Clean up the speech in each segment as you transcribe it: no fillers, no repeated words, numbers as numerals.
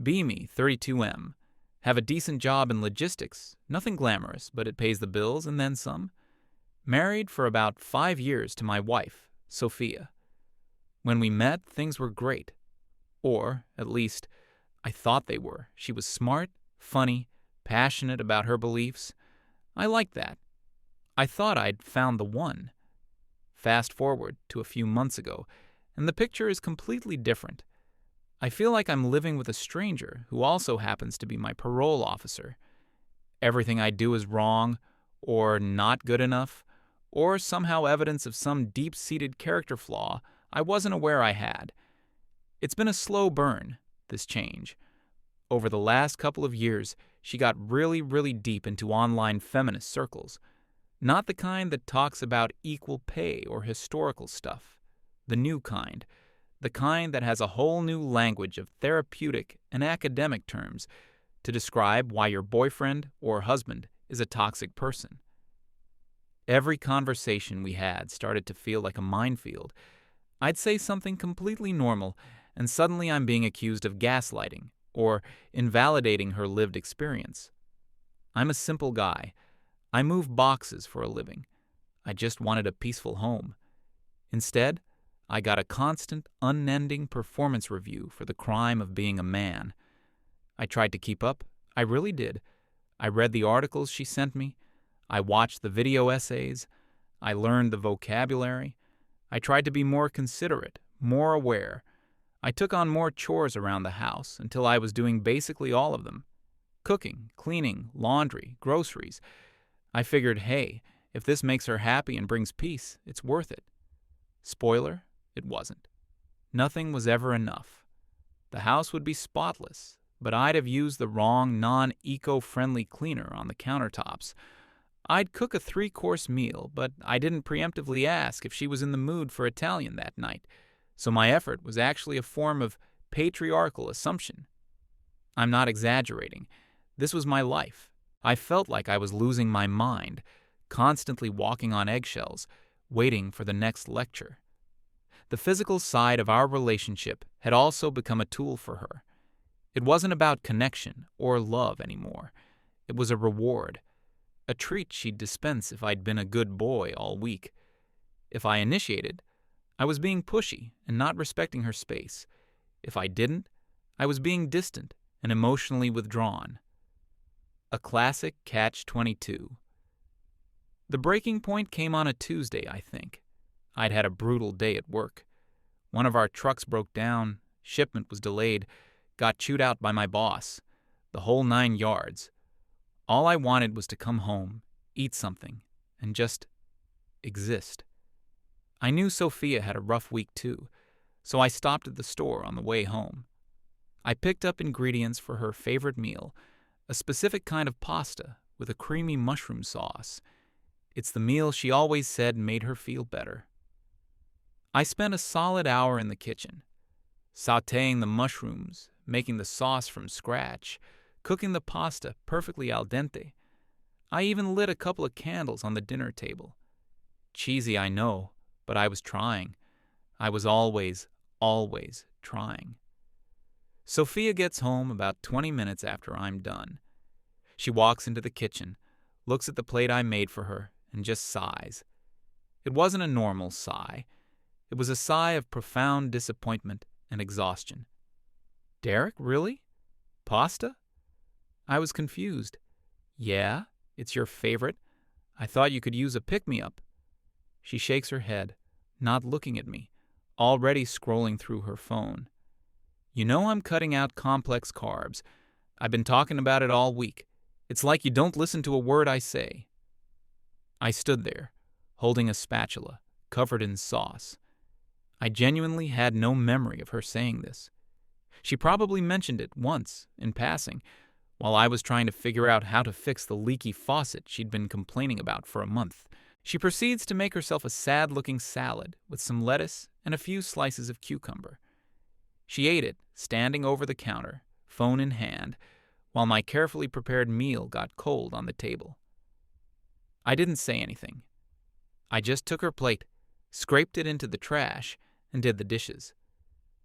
be me, 32M. Have a decent job in logistics. Nothing glamorous, but it pays the bills and then some. Married for about 5 years to my wife, Sophia. When we met, things were great. Or, at least, I thought they were. She was smart, funny, passionate about her beliefs. I liked that. I thought I'd found the one. Fast forward to a few months ago, and the picture is completely different. I feel like I'm living with a stranger who also happens to be my parole officer. Everything I do is wrong, or not good enough, or somehow evidence of some deep-seated character flaw I wasn't aware I had. It's been a slow burn, this change. Over the last couple of years, she got really, really deep into online feminist circles. Not the kind that talks about equal pay or historical stuff. The new kind. The kind that has a whole new language of therapeutic and academic terms to describe why your boyfriend or husband is a toxic person. Every conversation we had started to feel like a minefield. I'd say something completely normal, and suddenly I'm being accused of gaslighting or invalidating her lived experience. I'm a simple guy. I move boxes for a living. I just wanted a peaceful home. Instead, I got a constant, unending performance review for the crime of being a man. I tried to keep up. I really did. I read the articles she sent me. I watched the video essays. I learned the vocabulary. I tried to be more considerate, more aware. I took on more chores around the house until I was doing basically all of them. Cooking, cleaning, laundry, groceries. I figured, hey, if this makes her happy and brings peace, it's worth it. Spoiler, it wasn't. Nothing was ever enough. The house would be spotless, but I'd have used the wrong non-eco-friendly cleaner on the countertops. I'd cook a 3-course meal, but I didn't preemptively ask if she was in the mood for Italian that night, so my effort was actually a form of patriarchal assumption. I'm not exaggerating. This was my life. I felt like I was losing my mind, constantly walking on eggshells, waiting for the next lecture. The physical side of our relationship had also become a tool for her. It wasn't about connection or love anymore. It was a reward, a treat she'd dispense if I'd been a good boy all week. If I initiated, I was being pushy and not respecting her space. If I didn't, I was being distant and emotionally withdrawn. A classic catch-22. The breaking point came on a Tuesday, I think. I'd had a brutal day at work. One of our trucks broke down, shipment was delayed, got chewed out by my boss, the whole 9 yards. All I wanted was to come home, eat something, and just exist. I knew Sophia had a rough week too, so I stopped at the store on the way home. I picked up ingredients for her favorite meal, a specific kind of pasta with a creamy mushroom sauce. It's the meal she always said made her feel better. I spent a solid hour in the kitchen, sautéing the mushrooms, making the sauce from scratch, cooking the pasta perfectly al dente. I even lit a couple of candles on the dinner table. Cheesy, I know, but I was trying. I was always trying. Sophia gets home about 20 minutes after I'm done. She walks into the kitchen, looks at the plate I made for her, and just sighs. It wasn't a normal sigh. It was a sigh of profound disappointment and exhaustion. Derek, really? Pasta? I was confused. Yeah, it's your favorite. I thought you could use a pick-me-up. She shakes her head, not looking at me, already scrolling through her phone. You know I'm cutting out complex carbs. I've been talking about it all week. It's like you don't listen to a word I say. I stood there, holding a spatula, covered in sauce. I genuinely had no memory of her saying this. She probably mentioned it once, in passing, while I was trying to figure out how to fix the leaky faucet she'd been complaining about for a month. She proceeds to make herself a sad-looking salad with some lettuce and a few slices of cucumber. She ate it, standing over the counter, phone in hand, while my carefully prepared meal got cold on the table. I didn't say anything. I just took her plate, scraped it into the trash, and did the dishes.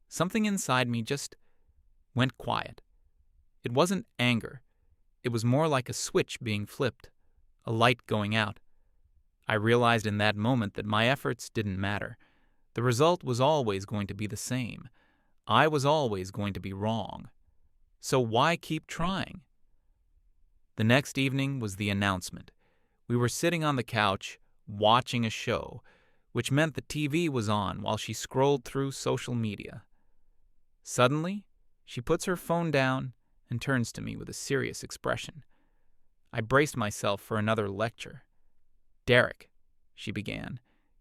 Something inside me just went quiet, It wasn't anger. It was more like a switch being flipped, a light going out. I realized in that moment that my efforts didn't matter. The result was always going to be the same. I was always going to be wrong. So why keep trying? The next evening was the announcement. We were sitting on the couch, watching a show, which meant the TV was on while she scrolled through social media. Suddenly, she puts her phone down and turns to me with a serious expression. I braced myself for another lecture. "Derek," she began,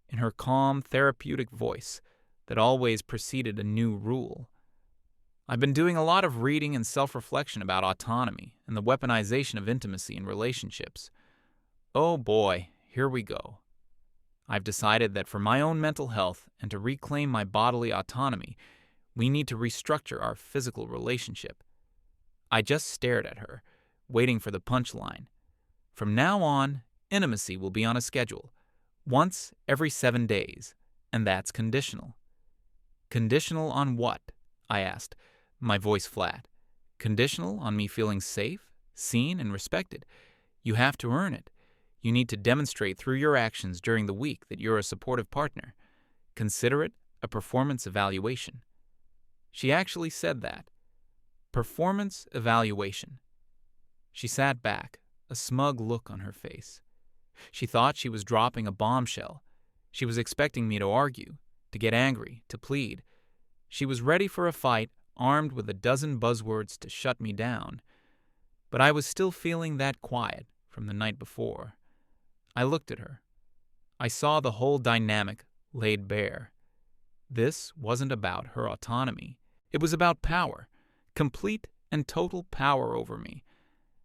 in her calm, therapeutic voice that always preceded a new rule. "I've been doing a lot of reading and self-reflection about autonomy and the weaponization of intimacy in relationships. Oh boy, here we go. I've decided that for my own mental health and to reclaim my bodily autonomy, we need to restructure our physical relationship." I just stared at her, waiting for the punchline. "From now on, intimacy will be on a schedule, once every 7 days, and that's conditional." "Conditional on what?" I asked, my voice flat. "Conditional on me feeling safe, seen, and respected. You have to earn it. You need to demonstrate through your actions during the week that you're a supportive partner. Consider it a performance evaluation." She actually said that. Performance evaluation. She sat back, a smug look on her face. She thought she was dropping a bombshell. She was expecting me to argue, to get angry, to plead. She was ready for a fight, armed with a dozen buzzwords to shut me down. But I was still feeling that quiet from the night before. I looked at her. I saw the whole dynamic laid bare. This wasn't about her autonomy. It was about power, complete and total power over me.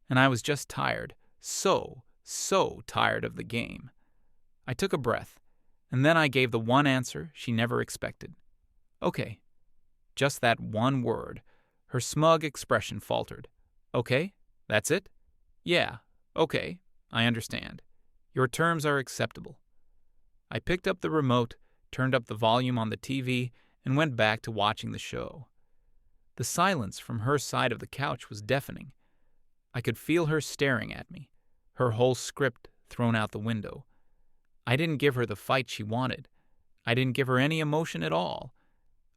And I was just tired, so tired of the game. I took a breath, and then I gave the one answer she never expected. "Okay." Just that one word. Her smug expression faltered. "Okay? That's it?" "Yeah, okay, I understand. Your terms are acceptable." I picked up the remote, turned up the volume on the TV, and went back to watching the show. The silence from her side of the couch was deafening. I could feel her staring at me, her whole script thrown out the window. I didn't give her the fight she wanted. I didn't give her any emotion at all.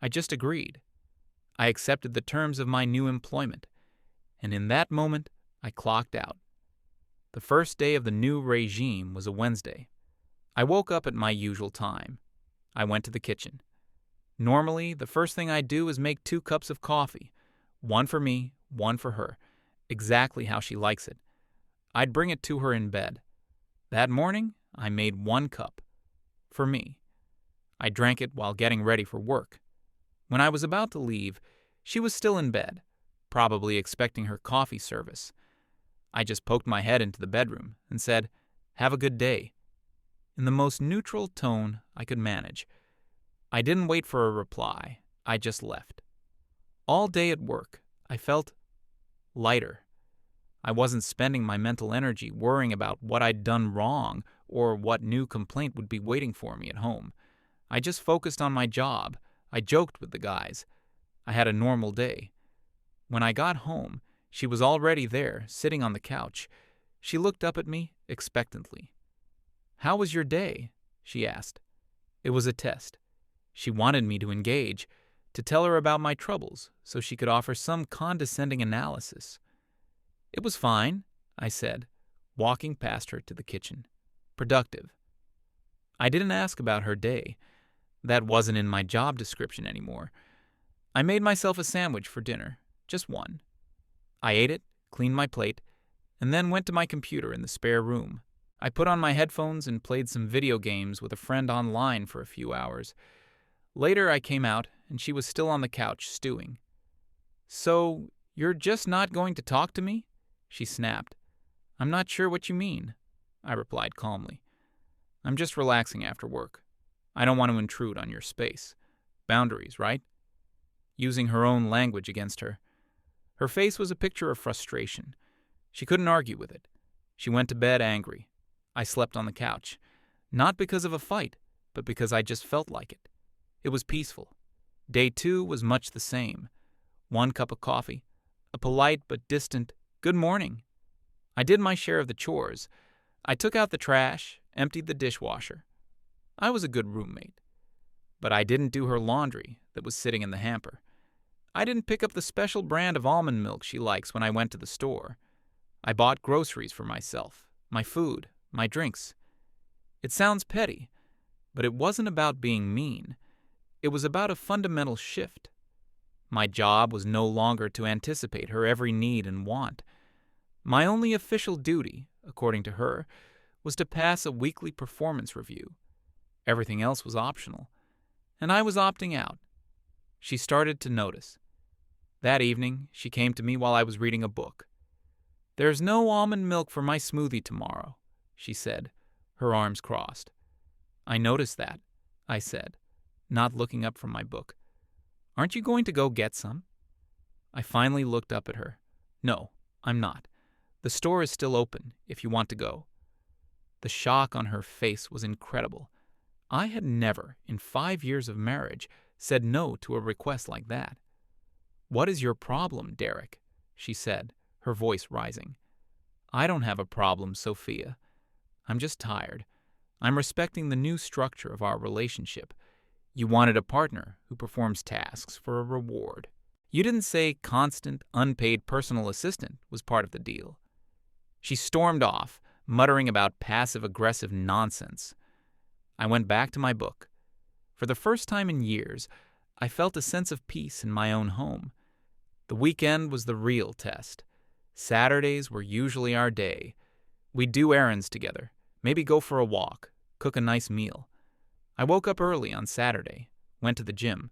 I just agreed. I accepted the terms of my new employment, and in that moment, I clocked out. The first day of the new regime was a Wednesday. I woke up at my usual time. I went to the kitchen. Normally, the first thing I do is make 2 cups of coffee, one for me, one for her, exactly how she likes it. I'd bring it to her in bed. That morning, I made 1 cup, for me. I drank it while getting ready for work. When I was about to leave, she was still in bed, probably expecting her coffee service. I just poked my head into the bedroom and said, "Have a good day," in the most neutral tone I could manage. I didn't wait for a reply. I just left. All day at work, I felt lighter. I wasn't spending my mental energy worrying about what I'd done wrong or what new complaint would be waiting for me at home. I just focused on my job. I joked with the guys. I had a normal day. When I got home, she was already there, sitting on the couch. She looked up at me expectantly. "How was your day?" she asked. It was a test. She wanted me to engage, to tell her about my troubles, so she could offer some condescending analysis. "It was fine," I said, walking past her to the kitchen. "Productive." I didn't ask about her day. That wasn't in my job description anymore. I made myself a sandwich for dinner, just one. I ate it, cleaned my plate, and then went to my computer in the spare room. I put on my headphones and played some video games with a friend online for a few hours. Later I came out, and she was still on the couch, stewing. "So, you're just not going to talk to me?" she snapped. "I'm not sure what you mean," I replied calmly. "I'm just relaxing after work. I don't want to intrude on your space. Boundaries, right?" Using her own language against her. Her face was a picture of frustration. She couldn't argue with it. She went to bed angry. I slept on the couch. Not because of a fight, but because I just felt like it. It was peaceful. Day 2 was much the same. 1 cup of coffee, a polite but distant "Good morning." I did my share of the chores. I took out the trash, emptied the dishwasher. I was a good roommate. But I didn't do her laundry that was sitting in the hamper. I didn't pick up the special brand of almond milk she likes when I went to the store. I bought groceries for myself, my food, my drinks. It sounds petty, but it wasn't about being mean. It was about a fundamental shift. My job was no longer to anticipate her every need and want. My only official duty, according to her, was to pass a weekly performance review. Everything else was optional, and I was opting out. She started to notice. That evening, she came to me while I was reading a book. "There's no almond milk for my smoothie tomorrow," she said, her arms crossed. "I noticed that," I said, not looking up from my book. "Aren't you going to go get some?" I finally looked up at her. "No, I'm not. The store is still open, if you want to go." The shock on her face was incredible. I had never, in 5 years of marriage, said no to a request like that. "What is your problem, Derek?" she said, her voice rising. "I don't have a problem, Sophia. I'm just tired. I'm respecting the new structure of our relationship. You wanted a partner who performs tasks for a reward. You didn't say constant, unpaid personal assistant was part of the deal." She stormed off, muttering about passive-aggressive nonsense. I went back to my book. For the first time in years, I felt a sense of peace in my own home. The weekend was the real test. Saturdays were usually our day. We'd do errands together, maybe go for a walk, cook a nice meal. I woke up early on Saturday, went to the gym,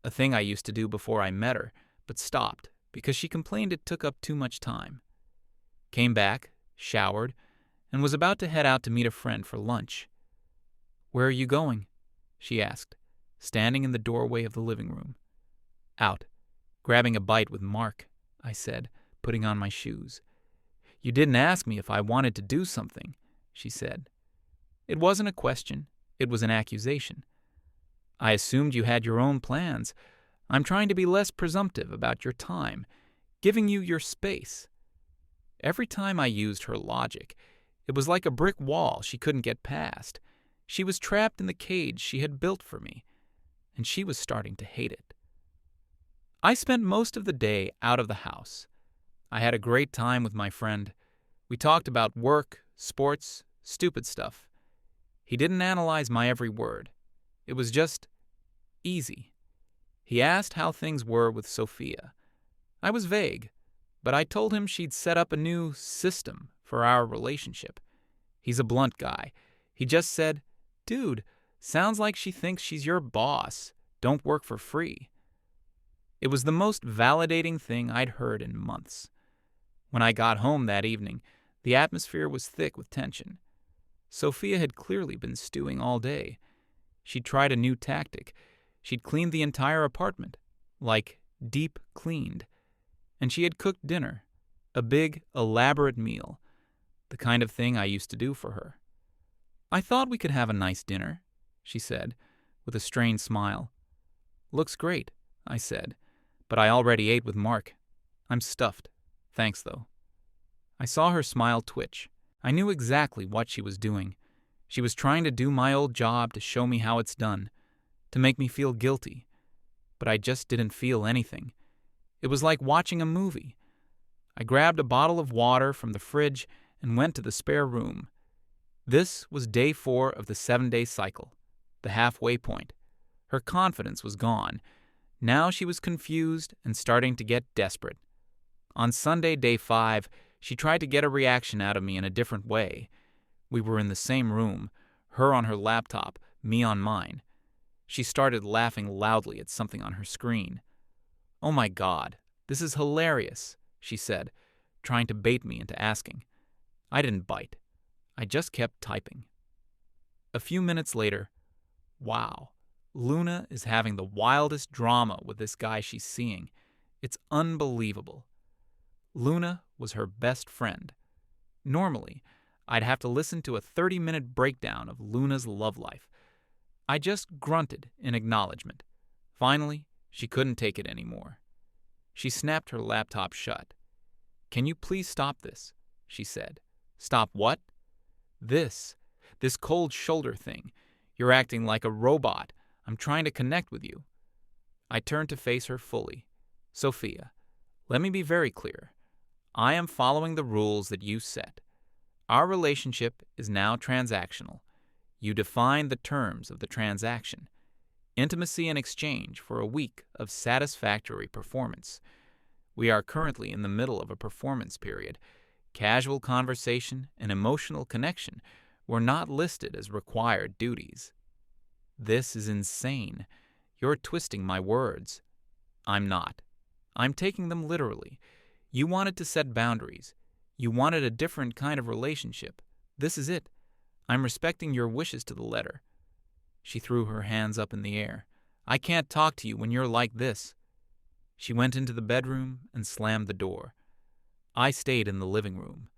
a thing I used to do before I met her, but stopped because she complained it took up too much time. Came back, showered, and was about to head out to meet a friend for lunch. "Where are you going?" she asked, standing in the doorway of the living room. "Out, grabbing a bite with Mark," I said, putting on my shoes. "You didn't ask me if I wanted to do something," she said. It wasn't a question, it was an accusation. "I assumed you had your own plans. I'm trying to be less presumptive about your time, giving you your space." Every time I used her logic, it was like a brick wall she couldn't get past. She was trapped in the cage she had built for me, and she was starting to hate it. I spent most of the day out of the house. I had a great time with my friend. We talked about work, sports, stupid stuff. He didn't analyze my every word. It was just easy. He asked how things were with Sophia. I was vague, but I told him she'd set up a new system for our relationship. He's a blunt guy. He just said, "Dude, sounds like she thinks she's your boss. Don't work for free." It was the most validating thing I'd heard in months. When I got home that evening, the atmosphere was thick with tension. Sophia had clearly been stewing all day. She'd tried a new tactic. She'd cleaned the entire apartment, like deep cleaned. And she had cooked dinner, a big, elaborate meal, the kind of thing I used to do for her. "I thought we could have a nice dinner," she said, with a strained smile. "Looks great," I said, "but I already ate with Mark. I'm stuffed. Thanks, though." I saw her smile twitch. I knew exactly what she was doing. She was trying to do my old job to show me how it's done, to make me feel guilty. But I just didn't feel anything. It was like watching a movie. I grabbed a bottle of water from the fridge and went to the spare room. This was day 4 of the 7-day cycle, the halfway point. Her confidence was gone. Now she was confused and starting to get desperate. On Sunday, day 5, she tried to get a reaction out of me in a different way. We were in the same room, her on her laptop, me on mine. She started laughing loudly at something on her screen. "Oh my God, this is hilarious," she said, trying to bait me into asking. I didn't bite. I just kept typing. A few minutes later, wow, Luna is having the wildest drama with this guy she's seeing. It's unbelievable. Luna was her best friend. Normally, I'd have to listen to a 30-minute breakdown of Luna's love life. I just grunted in acknowledgement. Finally, she couldn't take it anymore. She snapped her laptop shut. "Can you please stop this?" she said. "Stop what?" "This. This cold shoulder thing. You're acting like a robot. I'm trying to connect with you." I turned to face her fully. "Sophia, let me be very clear. I am following the rules that you set. Our relationship is now transactional. You define the terms of the transaction. Intimacy in exchange for a week of satisfactory performance. We are currently in the middle of a performance period. Casual conversation and emotional connection were not listed as required duties." "This is insane. You're twisting my words." "I'm not. I'm taking them literally. You wanted to set boundaries. You wanted a different kind of relationship. This is it. I'm respecting your wishes to the letter." She threw her hands up in the air. "I can't talk to you when you're like this." She went into the bedroom and slammed the door. I stayed in the living room.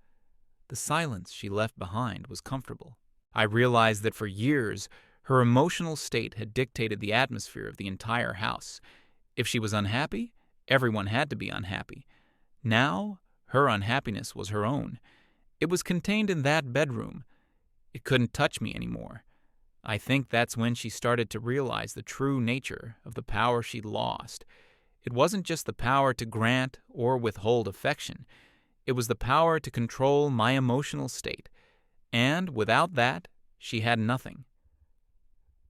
The silence she left behind was comfortable. I realized that for years, her emotional state had dictated the atmosphere of the entire house. If she was unhappy, everyone had to be unhappy. Now, her unhappiness was her own. It was contained in that bedroom. It couldn't touch me anymore. I think that's when she started to realize the true nature of the power she'd lost. It wasn't just the power to grant or withhold affection. It was the power to control my emotional state. And without that, she had nothing.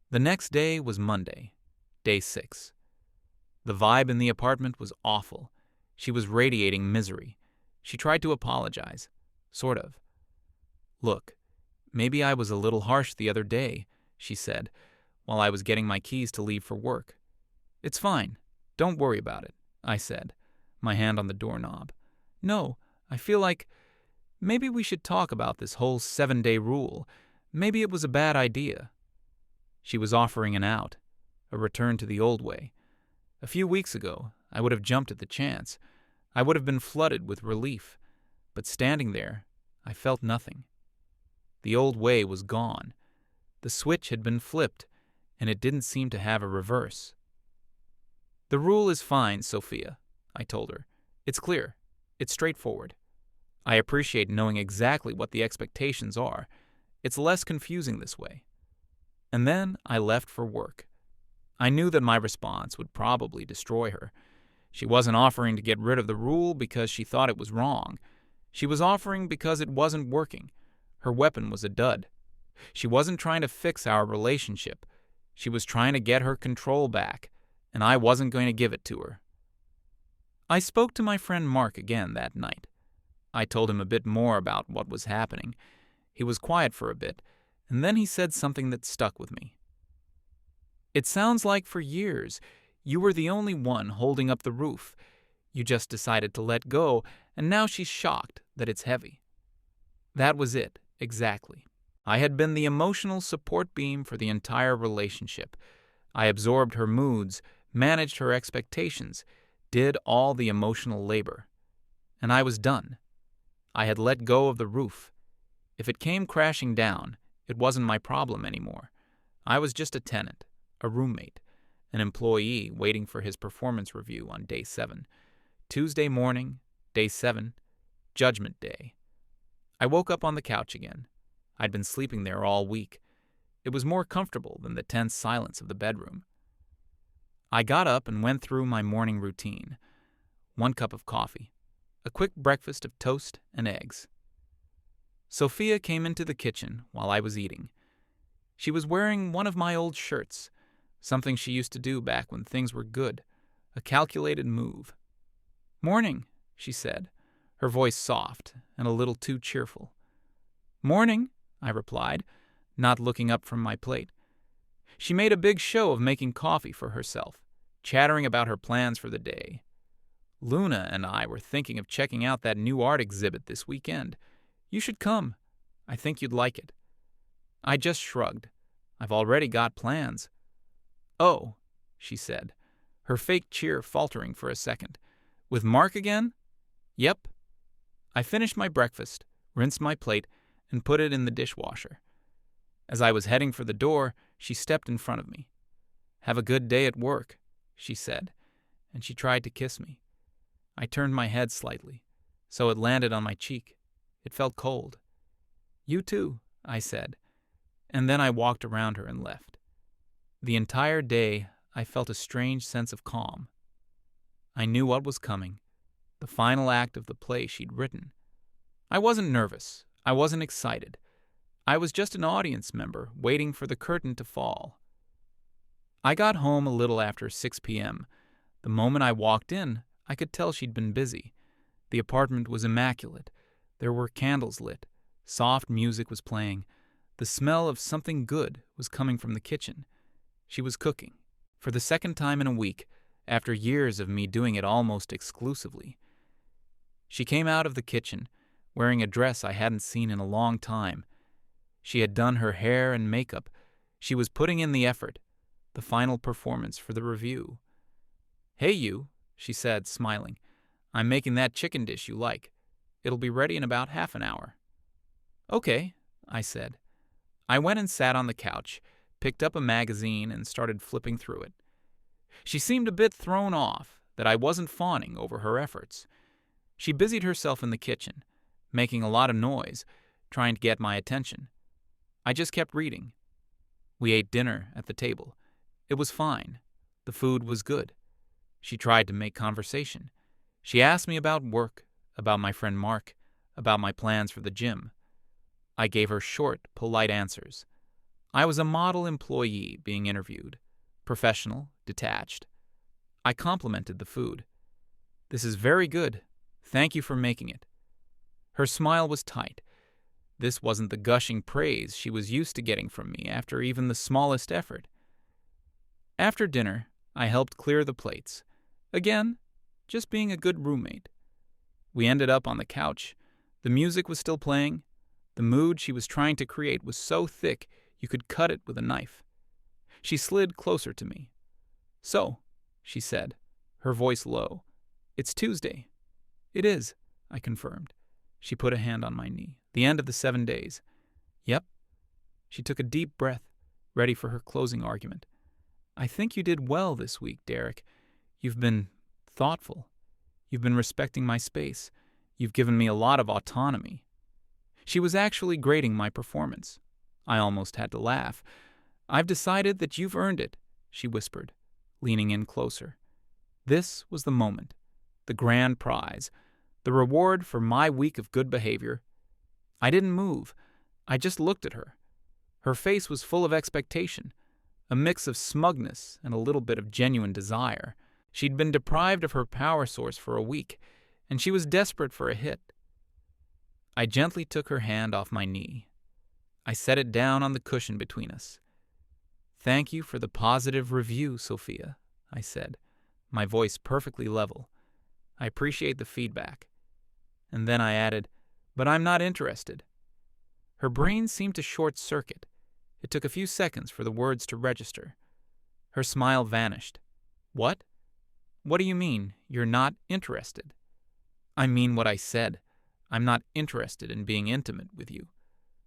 The next day was Monday, day 6. The vibe in the apartment was awful. She was radiating misery. She tried to apologize. Sort of. "Look, maybe I was a little harsh the other day," she said, while I was getting my keys to leave for work. "It's fine. Don't worry about it," I said, my hand on the doorknob. "No, I feel like maybe we should talk about this whole 7-day rule. Maybe it was a bad idea." She was offering an out, a return to the old way. A few weeks ago, I would have jumped at the chance. I would have been flooded with relief. But standing there, I felt nothing. The old way was gone. The switch had been flipped, and it didn't seem to have a reverse. "The rule is fine, Sophia," I told her. "It's clear. It's straightforward. I appreciate knowing exactly what the expectations are. It's less confusing this way." And then I left for work. I knew that my response would probably destroy her. She wasn't offering to get rid of the rule because she thought it was wrong. She was offering because it wasn't working. Her weapon was a dud. She wasn't trying to fix our relationship. She was trying to get her control back, and I wasn't going to give it to her. I spoke to my friend Mark again that night. I told him a bit more about what was happening. He was quiet for a bit, and then he said something that stuck with me. "It sounds like for years you were the only one holding up the roof. You just decided to let go, and now she's shocked that it's heavy." That was it, exactly. I had been the emotional support beam for the entire relationship. I absorbed her moods, managed her expectations, did all the emotional labor. And I was done. I had let go of the roof. If it came crashing down, it wasn't my problem anymore. I was just a tenant, a roommate, an employee waiting for his performance review on day 7. Tuesday morning, day 7, Judgment Day. I woke up on the couch again. I'd been sleeping there all week. It was more comfortable than the tense silence of the bedroom. I got up and went through my morning routine. 1 cup of coffee, a quick breakfast of toast and eggs. Sophia came into the kitchen while I was eating. She was wearing one of my old shirts, something she used to do back when things were good, a calculated move. "Morning," she said, her voice soft and a little too cheerful. "Morning," I replied, not looking up from my plate. She made a big show of making coffee for herself, chattering about her plans for the day. "Luna and I were thinking of checking out that new art exhibit this weekend. You should come. I think you'd like it." I just shrugged. "I've already got plans." "Oh," she said, her fake cheer faltering for a second. "With Mark again?" "Yep." I finished my breakfast, rinsed my plate, and put it in the dishwasher. As I was heading for the door, she stepped in front of me. "Have a good day at work," she said, and she tried to kiss me. I turned my head slightly, so it landed on my cheek. It felt cold. "You too," I said, and then I walked around her and left. The entire day, I felt a strange sense of calm. I knew what was coming, the final act of the play she'd written. I wasn't nervous. I wasn't excited. I was just an audience member waiting for the curtain to fall. I got home a little after 6 p.m. The moment I walked in, I could tell she'd been busy. The apartment was immaculate. There were candles lit. Soft music was playing. The smell of something good was coming from the kitchen. She was cooking. For the second time in a week, after years of me doing it almost exclusively. She came out of the kitchen, wearing a dress I hadn't seen in a long time. She had done her hair and makeup. She was putting in the effort, the final performance for the review. "Hey, you," she said, smiling. "I'm making that chicken dish you like. It'll be ready in about half an hour." "Okay," I said. I went and sat on the couch, picked up a magazine, and started flipping through it. She seemed a bit thrown off that I wasn't fawning over her efforts. She busied herself in the kitchen, making a lot of noise, trying to get my attention. I just kept reading. We ate dinner at the table. It was fine. The food was good. She tried to make conversation. She asked me about work, about my friend Mark, about my plans for the gym. I gave her short, polite answers. I was a model employee being interviewed, professional, detached. I complimented the food. "This is very good. Thank you for making it." Her smile was tight. This wasn't the gushing praise she was used to getting from me after even the smallest effort. After dinner, I helped clear the plates. Again, just being a good roommate. We ended up on the couch. The music was still playing. The mood she was trying to create was so thick you could cut it with a knife. She slid closer to me. "So," she said, her voice low, "it's Tuesday." "It is," I confirmed. She put a hand on my knee. "The end of the 7 days." "Yep." She took a deep breath, ready for her closing argument. "I think you did well this week, Derek. You've been thoughtful. You've been respecting my space. You've given me a lot of autonomy." She was actually grading my performance. I almost had to laugh. "I've decided that you've earned it," she whispered, leaning in closer. This was the moment, the grand prize, the reward for my week of good behavior. I didn't move. I just looked at her. Her face was full of expectation, a mix of smugness and a little bit of genuine desire. She'd been deprived of her power source for a week, and she was desperate for a hit. I gently took her hand off my knee. I set it down on the cushion between us. "Thank you for the positive review, Sophia," I said, my voice perfectly level. "I appreciate the feedback." And then I added, "But I'm not interested." Her brain seemed to short-circuit. It took a few seconds for the words to register. Her smile vanished. "What? What do you mean, you're not interested?" "I mean what I said. I'm not interested in being intimate with you."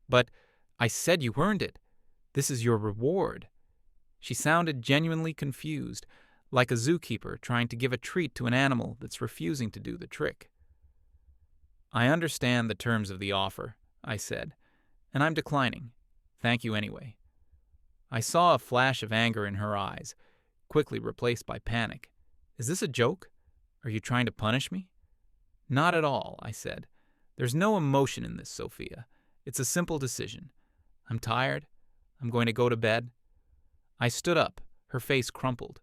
"But I said you earned it. This is your reward." She sounded genuinely confused, like a zookeeper trying to give a treat to an animal that's refusing to do the trick. "I understand the terms of the offer," I said, "and I'm declining. Thank you anyway." I saw a flash of anger in her eyes, quickly replaced by panic. "Is this a joke? Are you trying to punish me?" "Not at all," I said. "There's no emotion in this, Sophia. It's a simple decision. I'm tired. I'm going to go to bed." I stood up, her face crumpled.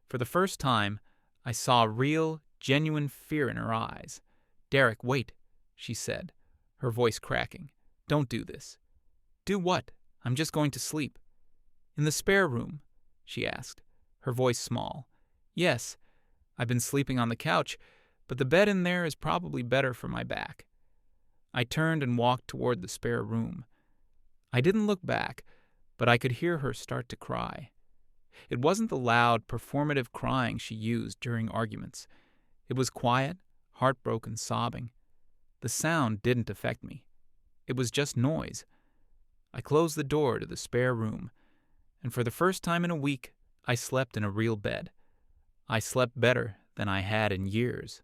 For the first time, I saw real, genuine fear in her eyes. "Derek, wait," she said, her voice cracking. "Don't do this." "Do what? I'm just going to sleep." "In the spare room?" she asked, her voice small. "Yes, I've been sleeping on the couch, but the bed in there is probably better for my back." I turned and walked toward the spare room. I didn't look back, but I could hear her start to cry. It wasn't the loud, performative crying she used during arguments. It was quiet, heartbroken sobbing. The sound didn't affect me. It was just noise. I closed the door to the spare room, and for the first time in a week, I slept in a real bed. I slept better than I had in years.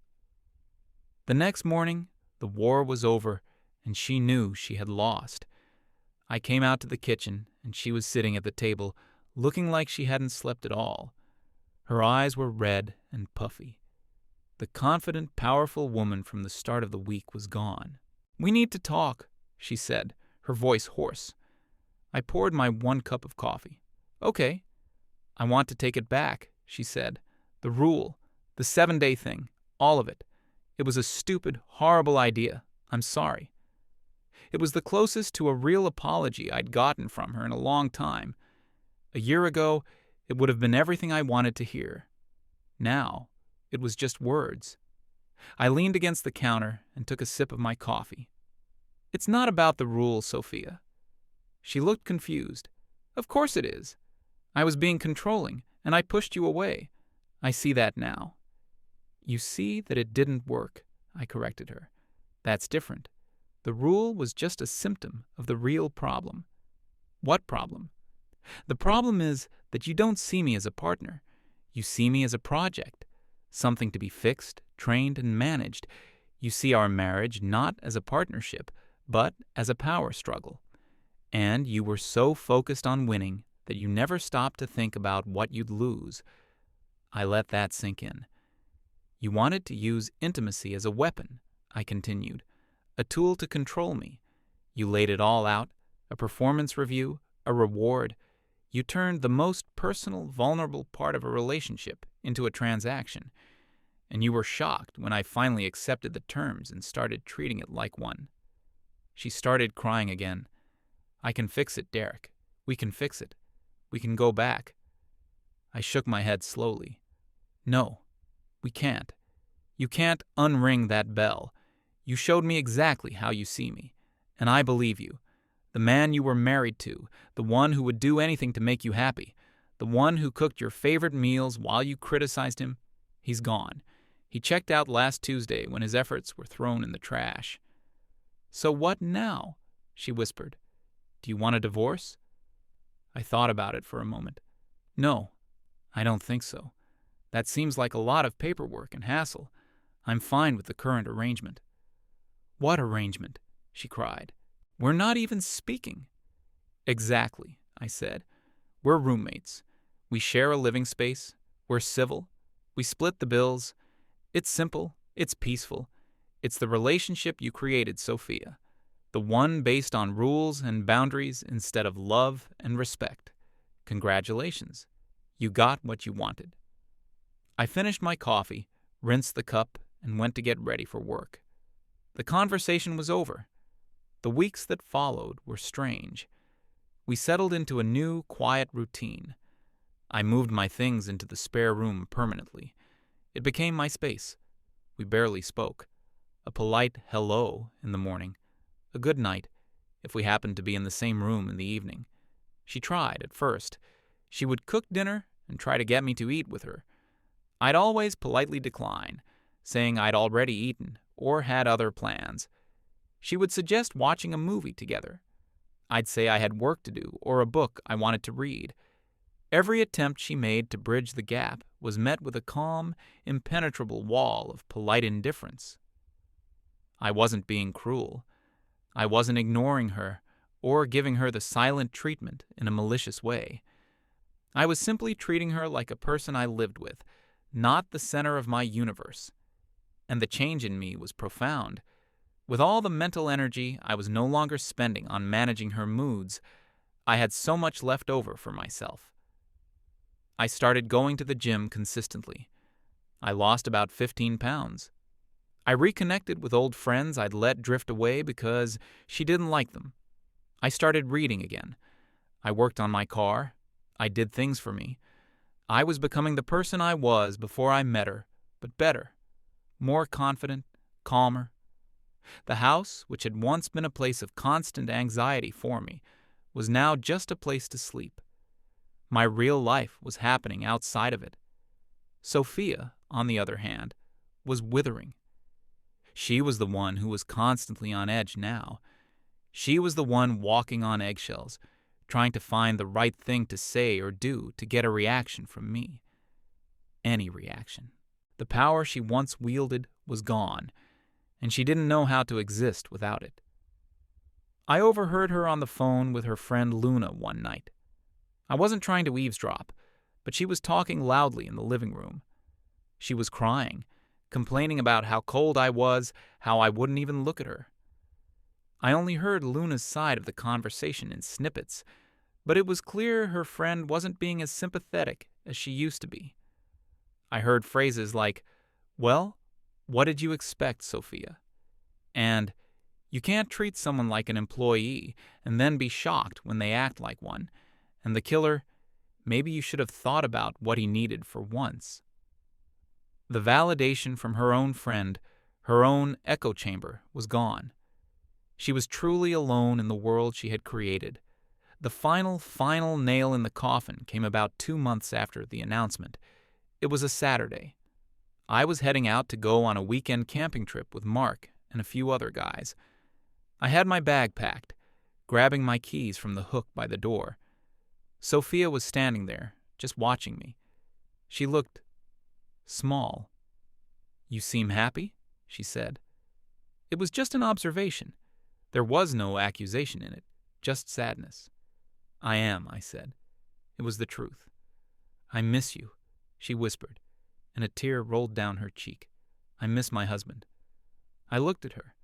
The next morning, the war was over, and she knew she had lost. I came out to the kitchen, and she was sitting at the table, looking like she hadn't slept at all. Her eyes were red and puffy. The confident, powerful woman from the start of the week was gone. "We need to talk," she said, her voice hoarse. I poured my 1 cup of coffee. "Okay." "I want to take it back," she said. "The rule, the 7-day thing, all of it. It was a stupid, horrible idea. I'm sorry." It was the closest to a real apology I'd gotten from her in a long time. A year ago, it would have been everything I wanted to hear. Now, it was just words. I leaned against the counter and took a sip of my coffee. "It's not about the rule, Sophia." She looked confused. "Of course it is. I was being controlling, and I pushed you away. I see that now." "You see that it didn't work," I corrected her. "That's different. The rule was just a symptom of the real problem." "What problem?" "The problem is that you don't see me as a partner. You see me as a project, something to be fixed, trained, and managed. You see our marriage not as a partnership, but as a power struggle. And you were so focused on winning that you never stopped to think about what you'd lose." I let that sink in. "You wanted to use intimacy as a weapon," I continued, "a tool to control me. You laid it all out, a performance review, a reward. You turned the most personal, vulnerable part of a relationship into a transaction. And you were shocked when I finally accepted the terms and started treating it like one." She started crying again. "I can fix it, Derek. We can fix it. We can go back." I shook my head slowly. "No, we can't. You can't unring that bell. You showed me exactly how you see me, and I believe you. The man you were married to, the one who would do anything to make you happy, the one who cooked your favorite meals while you criticized him, he's gone. He checked out last Tuesday when his efforts were thrown in the trash." "So what now?" she whispered. "Do you want a divorce?" I thought about it for a moment. "No, I don't think so. That seems like a lot of paperwork and hassle. I'm fine with the current arrangement." "What arrangement?" she cried. "We're not even speaking." "Exactly," I said. "We're roommates. We share a living space. We're civil. We split the bills. It's simple. It's peaceful. It's the relationship you created, Sophia. The one based on rules and boundaries instead of love and respect. Congratulations. You got what you wanted." I finished my coffee, rinsed the cup, and went to get ready for work. The conversation was over. The weeks that followed were strange. We settled into a new, quiet routine. I moved my things into the spare room permanently. It became my space. We barely spoke. A polite hello in the morning. A good night, if we happened to be in the same room in the evening. She tried at first. She would cook dinner and try to get me to eat with her. I'd always politely decline, saying I'd already eaten or had other plans. She would suggest watching a movie together. I'd say I had work to do or a book I wanted to read. Every attempt she made to bridge the gap was met with a calm, impenetrable wall of polite indifference. I wasn't being cruel. I wasn't ignoring her or giving her the silent treatment in a malicious way. I was simply treating her like a person I lived with, not the center of my universe. And the change in me was profound. With all the mental energy I was no longer spending on managing her moods, I had so much left over for myself. I started going to the gym consistently. I lost about 15 pounds. I reconnected with old friends I'd let drift away because she didn't like them. I started reading again. I worked on my car. I did things for me. I was becoming the person I was before I met her, but better, more confident, calmer. The house, which had once been a place of constant anxiety for me, was now just a place to sleep. My real life was happening outside of it. Sophia, on the other hand, was withering. She was the one who was constantly on edge now. She was the one walking on eggshells, trying to find the right thing to say or do to get a reaction from me. Any reaction. The power she once wielded was gone, and she didn't know how to exist without it. I overheard her on the phone with her friend Luna one night. I wasn't trying to eavesdrop, but she was talking loudly in the living room. She was crying, complaining about how cold I was, how I wouldn't even look at her. I only heard Luna's side of the conversation in snippets, but it was clear her friend wasn't being as sympathetic as she used to be. I heard phrases like, "Well, what did you expect, Sophia?" And "You can't treat someone like an employee and then be shocked when they act like one," and the killer, "Maybe you should have thought about what he needed for once." The validation from her own friend, her own echo chamber, was gone. She was truly alone in the world she had created. The final nail in the coffin came about 2 months after the announcement. It was a Saturday. I was heading out to go on a weekend camping trip with Mark and a few other guys. I had my bag packed, grabbing my keys from the hook by the door. Sophia was standing there, just watching me. She looked small. "You seem happy?" she said. It was just an observation. There was no accusation in it, just sadness. "I am," I said. It was the truth. "I miss you," she whispered, and a tear rolled down her cheek. "I miss my husband." I looked at her,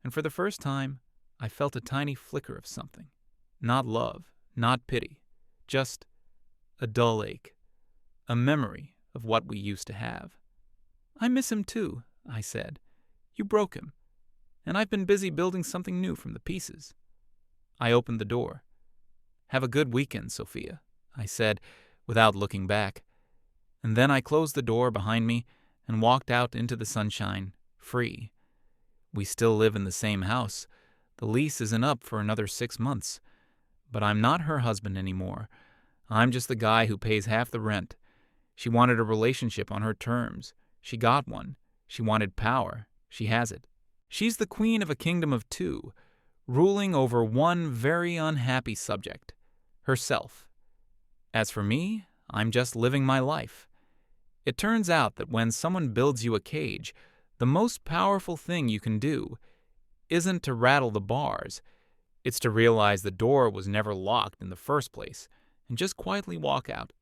and for the first time, I felt a tiny flicker of something. Not love, not pity, just a dull ache, a memory of what we used to have. "I miss him too," I said. "You broke him, and I've been busy building something new from the pieces." I opened the door. "Have a good weekend, Sophia," I said, without looking back. And then I closed the door behind me and walked out into the sunshine, free. We still live in the same house. The lease isn't up for another 6 months. But I'm not her husband anymore. I'm just the guy who pays half the rent. She wanted a relationship on her terms. She got one. She wanted power. She has it. She's the queen of a kingdom of 2, ruling over one very unhappy subject, herself. As for me, I'm just living my life. It turns out that when someone builds you a cage, the most powerful thing you can do isn't to rattle the bars. It's to realize the door was never locked in the first place and just quietly walk out.